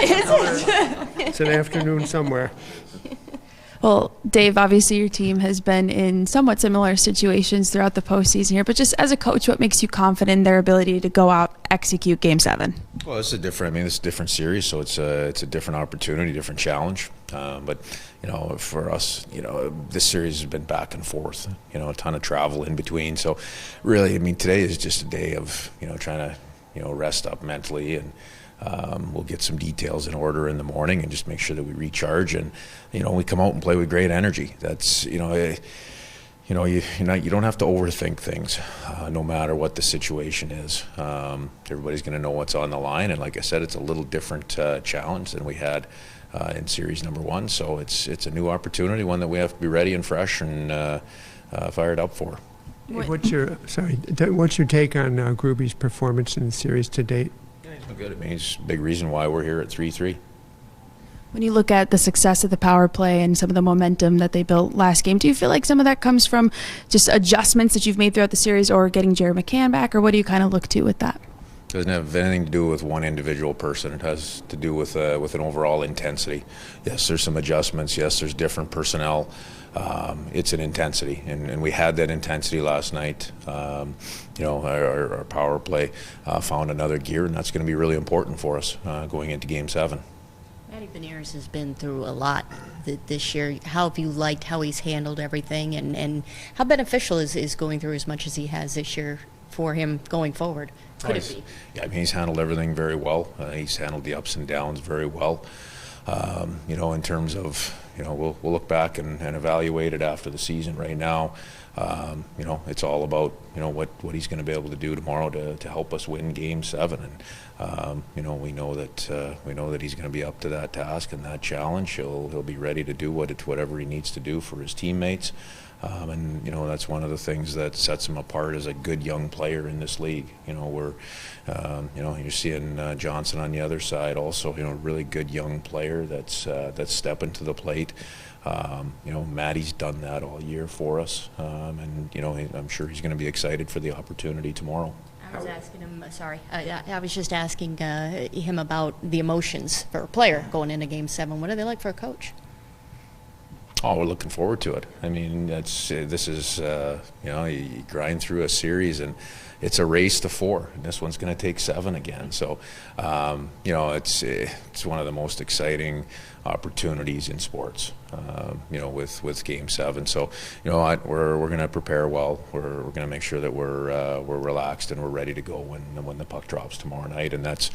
It's an afternoon somewhere. Well, Dave, obviously your team has been in somewhat similar situations throughout the postseason here, but just as a coach, what makes you confident in their ability to go out, execute Game 7? Well, it's a different series, so it's a different opportunity, different challenge. But, for us, this series has been back and forth, a ton of travel in between. So really, today is just a day of, trying to, rest up mentally, and we'll get some details in order in the morning and just make sure that we recharge and, we come out and play with great energy. That's, you don't have to overthink things, no matter what the situation is. Everybody's going to know what's on the line, and like I said, it's a little different challenge than we had in series number 1. So it's a new opportunity, one that we have to be ready and fresh and fired up for. What's your take on Gruby's performance in the series to date? He's been good. He's a big reason why we're here at 3-3. When you look at the success of the power play and some of the momentum that they built last game, do you feel like some of that comes from just adjustments that you've made throughout the series, or getting Jared McCann back, or what do you kind of look to with that? It doesn't have anything to do with one individual person. It has to do with an overall intensity. Yes, there's some adjustments. Yes, there's different personnel. It's an intensity, and we had that intensity last night. Our power play found another gear, and that's going to be really important for us going into Game 7. Matty Beniers has been through a lot this year. How have you liked how he's handled everything, and how beneficial is going through as much as he has this year for him going forward? Could it be? Yeah, he's handled everything very well. He's handled the ups and downs very well. In terms of, we'll look back and evaluate it after the season. Right now, it's all about, what he's going to be able to do tomorrow to help us win Game 7. And, we know that he's going to be up to that task and that challenge. He'll be ready to do whatever he needs to do for his teammates. And that's one of the things that sets him apart as a good young player in this league. You're seeing Johnson on the other side also, really good young player that's stepping to the plate. Matty's done that all year for us, and I'm sure he's going to be excited for the opportunity tomorrow. I was asking him, I was just asking him about the emotions for a player going into Game 7. What are they like for a coach? Oh, we're looking forward to it. This is you grind through a series, and it's a race to 4, and this one's going to take 7 again. So, it's one of the most exciting opportunities in sports, with Game 7. So, we're going to prepare well. We're going to make sure that we're relaxed and we're ready to go when the puck drops tomorrow night. And that's,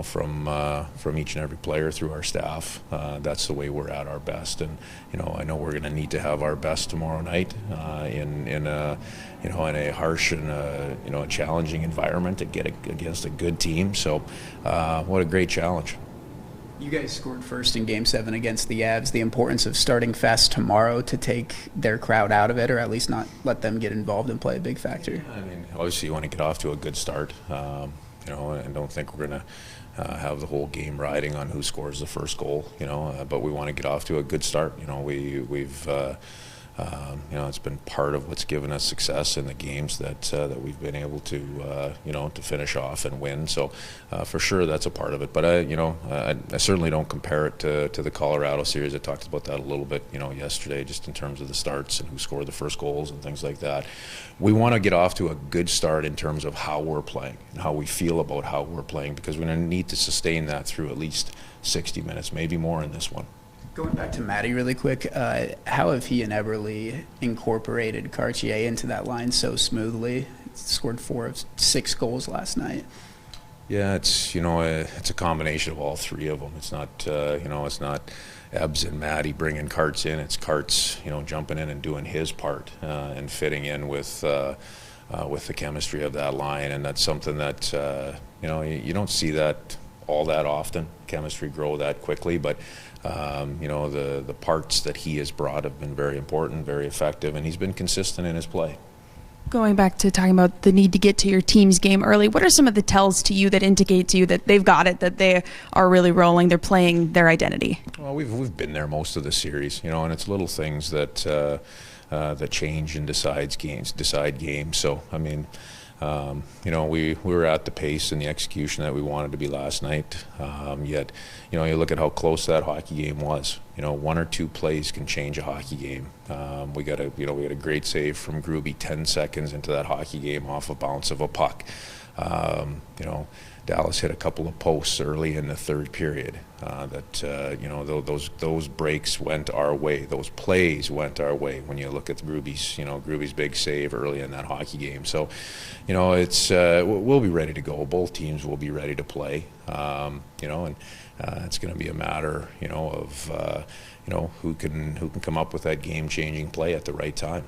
from each and every player through our staff. That's the way we're at our best. And I know we're going to need to have our best tomorrow night in a harsh and a challenging environment to get against a good team. So, what a great challenge. You guys scored first in Game 7 against the Avs. The importance of starting fast tomorrow to take their crowd out of it, or at least not let them get involved and play a big factor. Obviously you want to get off to a good start. I don't think we're going to have the whole game riding on who scores the first goal. But we want to get off to a good start. We've it's been part of what's given us success in the games that we've been able to to finish off and win. So for sure that's a part of it. But I certainly don't compare it to the Colorado series. I talked about that a little bit yesterday, just in terms of the starts and who scored the first goals and things like that. We want to get off to a good start in terms of how we're playing and how we feel about how we're playing, because we're going to need to sustain that through at least 60 minutes, maybe more in this one. Going back to Matty really quick, how have he and Eberle incorporated Cartier into that line so smoothly? Scored 4 of 6 goals last night. Yeah, it's a combination of all 3 of them. It's not it's not Ebbs and Matty bringing Carts in. It's Carts jumping in and doing his part and fitting in with the chemistry of that line, and that's something that you don't see that all that often. Chemistry grow that quickly, but the parts that he has brought have been very important, very effective, and he's been consistent in his play. Going back to talking about the need to get to your team's game early, what are some of the tells to you that indicate to you that they've got it, that they are really rolling, they're playing their identity? Well, we've been there most of the series, and it's little things that change and decide games. So You know, we were at the pace and the execution that we wanted to be last night. Yet, you know, you look at how close that hockey game was. You know, 1 or 2 plays can change a hockey game. We got a great save from Gruby 10 seconds into that hockey game off a bounce of a puck. You know, Dallas hit a couple of posts early in the third period you know, those breaks went our way. Those plays went our way when you look at Gruby's big save early in that hockey game. So, you know, we'll be ready to go. Both teams will be ready to play. You know, and it's going to be a matter, you know, of you know, who can come up with that game-changing play at the right time.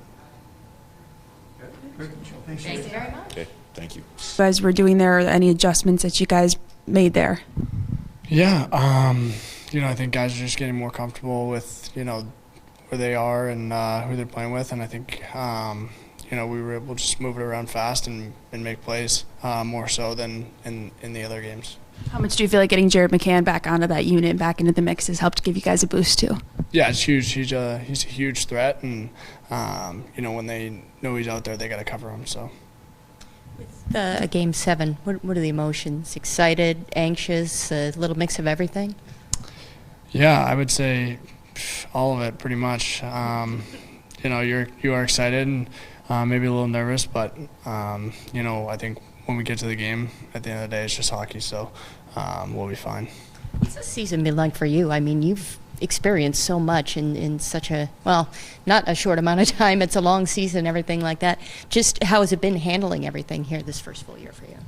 Thank you very much. Okay, thank you. You guys were doing there, any adjustments that you guys made there? Yeah, you know, I think guys are just getting more comfortable with, you know, where they are and who they're playing with, and I think, you know, we were able to just move it around fast and make plays more so than in the other games. How much do you feel like getting Jared McCann back onto that unit, back into the mix, has helped give you guys a boost too? Yeah, it's huge. He's a huge threat, and you know, when they know he's out there, they got to cover him. So. Game 7, what are the emotions? Excited, anxious, a little mix of everything? Yeah, I would say all of it, pretty much. You know, you are excited and maybe a little nervous, but you know, I think when we get to the game, at the end of the day, it's just hockey, so we'll be fine. What's this season been like for you? I mean, you've experienced so much in such a, well, not a short amount of time. It's a long season, everything like that. Just how has it been handling everything here this first full year for you?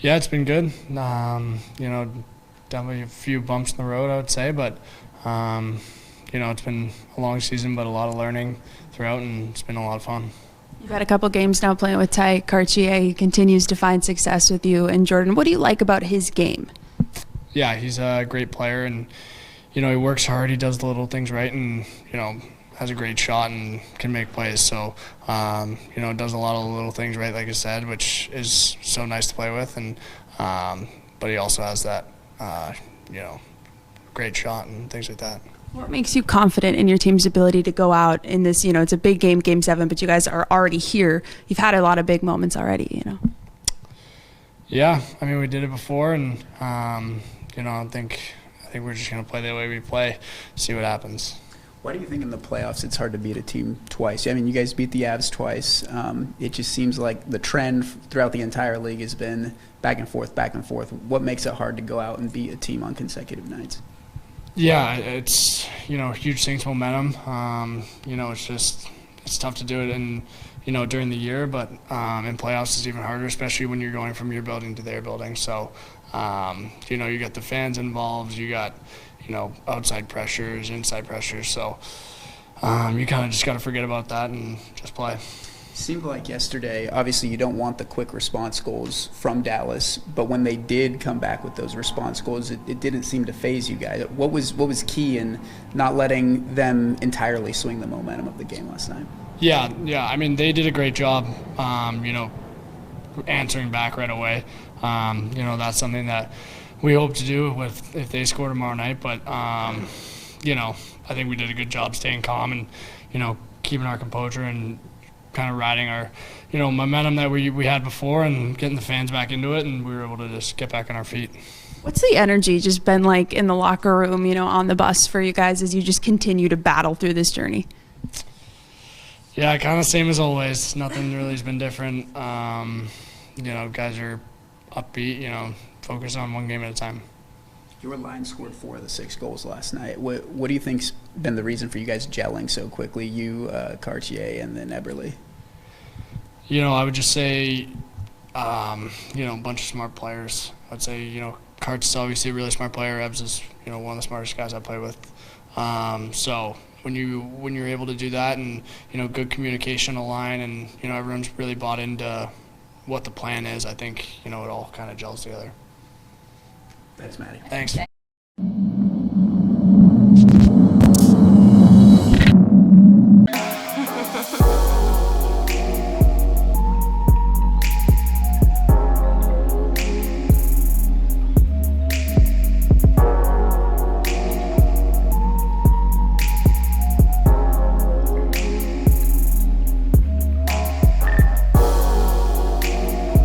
Yeah, it's been good. You know, definitely a few bumps in the road, I would say, but you know, it's been a long season, but a lot of learning throughout, and it's been a lot of fun. You've had a couple games now playing with Ty Cartier. He continues to find success with you and Jordan. What do you like about his game? Yeah, he's a great player, and you know, he works hard. He does the little things right, and you know, has a great shot and can make plays. So you know, does a lot of the little things right, like I said, which is so nice to play with. And but he also has that you know, great shot and things like that. What makes you confident in your team's ability to go out in this, you know, it's a big game, Game 7, but you guys are already here. You've had a lot of big moments already, you know. Yeah, I mean, we did it before, and you know, I think we're just going to play the way we play, see what happens. Why do you think in the playoffs it's hard to beat a team twice? I mean, you guys beat the Avs twice. It just seems like the trend throughout the entire league has been back and forth, back and forth. What makes it hard to go out and beat a team on consecutive nights? Yeah, it's, you know, huge things, momentum. You know, it's tough to do it in, you know, during the year, but in playoffs it's even harder, especially when you're going from your building to their building. So, you know, you got the fans involved, you got, you know, outside pressures, inside pressures. So you kind of just got to forget about that and just play. Seemed like yesterday, obviously you don't want the quick response goals from Dallas, but when they did come back with those response goals, it didn't seem to phase you guys. What was key in not letting them entirely swing the momentum of the game last night? Yeah. I mean, they did a great job, you know, answering back right away. You know, that's something that we hope to do if they score tomorrow night. But, you know, I think we did a good job staying calm and, you know, keeping our composure and kind of riding our, you know, momentum that we had before and getting the fans back into it, and we were able to just get back on our feet. What's the energy just been like in the locker room, you know, on the bus for you guys as you just continue to battle through this journey? Yeah, kind of same as always. Nothing really has been different. You know, guys are upbeat, you know, focus on one game at a time. Your line scored 4 of the 6 goals last night. What do you think's been the reason for you guys gelling so quickly, you, Cartier, and then Eberle? You know, I would just say, you know, a bunch of smart players. I'd say, you know, Cart's obviously a really smart player. Ebbs is, you know, one of the smartest guys I play with. So when you're able to do that and, you know, good communication on the line and, you know, everyone's really bought into what the plan is, I think, you know, it all kind of gels together. Thanks, Matty. Thanks.